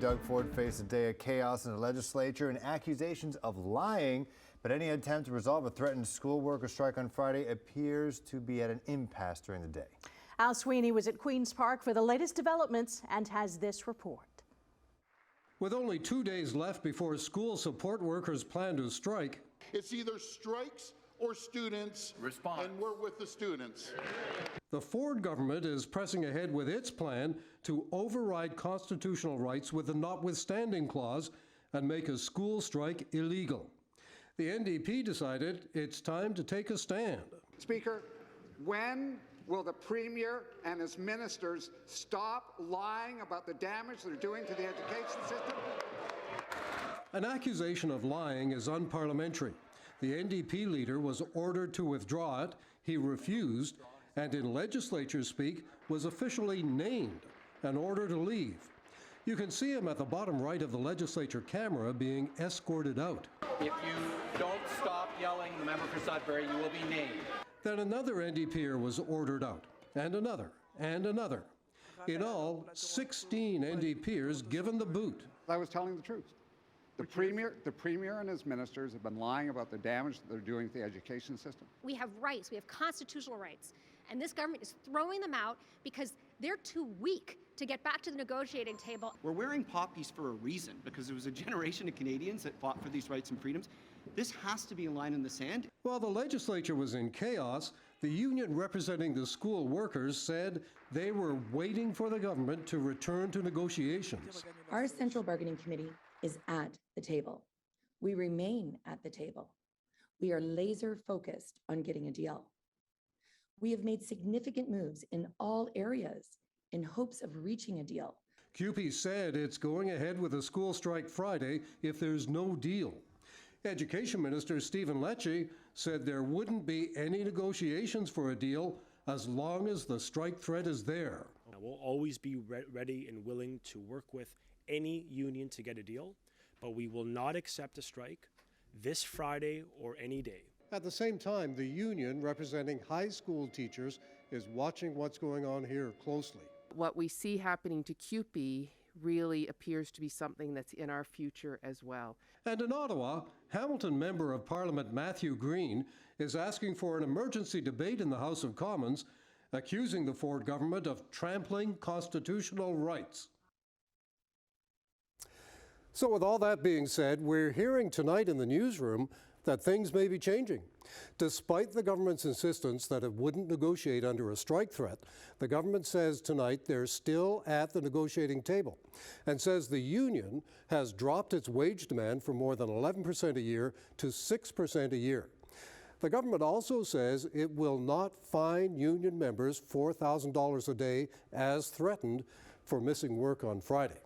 Doug Ford faced a day of chaos in the legislature and accusations of lying, but any attempt to resolve a threatened school worker strike on Friday appears to be at an impasse during the day. Al Sweeney was at Queen's Park for the latest developments and has this report. With only 2 days left before school support workers plan to strike, it's either strikes or students, and we're with the students. The Ford government is pressing ahead with its plan to override constitutional rights with the notwithstanding clause and make a school strike illegal. The NDP decided it's time to take a stand. Speaker, when will the Premier and his ministers stop lying about the damage they're doing to the education system? An accusation of lying is unparliamentary. The NDP leader was ordered to withdraw it. He refused, and in legislature speak, was officially named and ordered to leave. You can see him at the bottom right of the legislature camera being escorted out. If you don't stop yelling, the member for Sudbury, you will be named. Then another NDPer was ordered out, and another, and another. In all, 16 NDPers given the boot. I was telling the truth. The Premier and his ministers have been lying about the damage that they're doing to the education system. We have rights, we have constitutional rights, and this government is throwing them out because they're too weak to get back to the negotiating table. We're wearing poppies for a reason, because there was a generation of Canadians that fought for these rights and freedoms. This has to be a line in the sand. While the legislature was in chaos, the union representing the school workers said they were waiting for the government to return to negotiations. Our Central Bargaining Committee is at the table. We remain at the table. We are laser focused on getting a deal. We have made significant moves in all areas in hopes of reaching a deal. CUPE said it's going ahead with a school strike Friday if there's no deal. Education Minister Stephen Lecce said there wouldn't be any negotiations for a deal as long as the strike threat is there. We'll always be ready and willing to work with any union to get a deal, but we will not accept a strike this Friday or any day. At the same time, the union representing high school teachers is watching what's going on here closely. What we see happening to CUPE really appears to be something that's in our future as well. And in Ottawa, Hamilton Member of Parliament Matthew Green is asking for an emergency debate in the House of Commons, accusing the Ford government of trampling constitutional rights. So with all that being said, we're hearing tonight in the newsroom that things may be changing. Despite the government's insistence that it wouldn't negotiate under a strike threat, the government says tonight they're still at the negotiating table and says the union has dropped its wage demand from more than 11% a year to 6% a year. The government also says it will not fine union members $4,000 a day as threatened for missing work on Friday.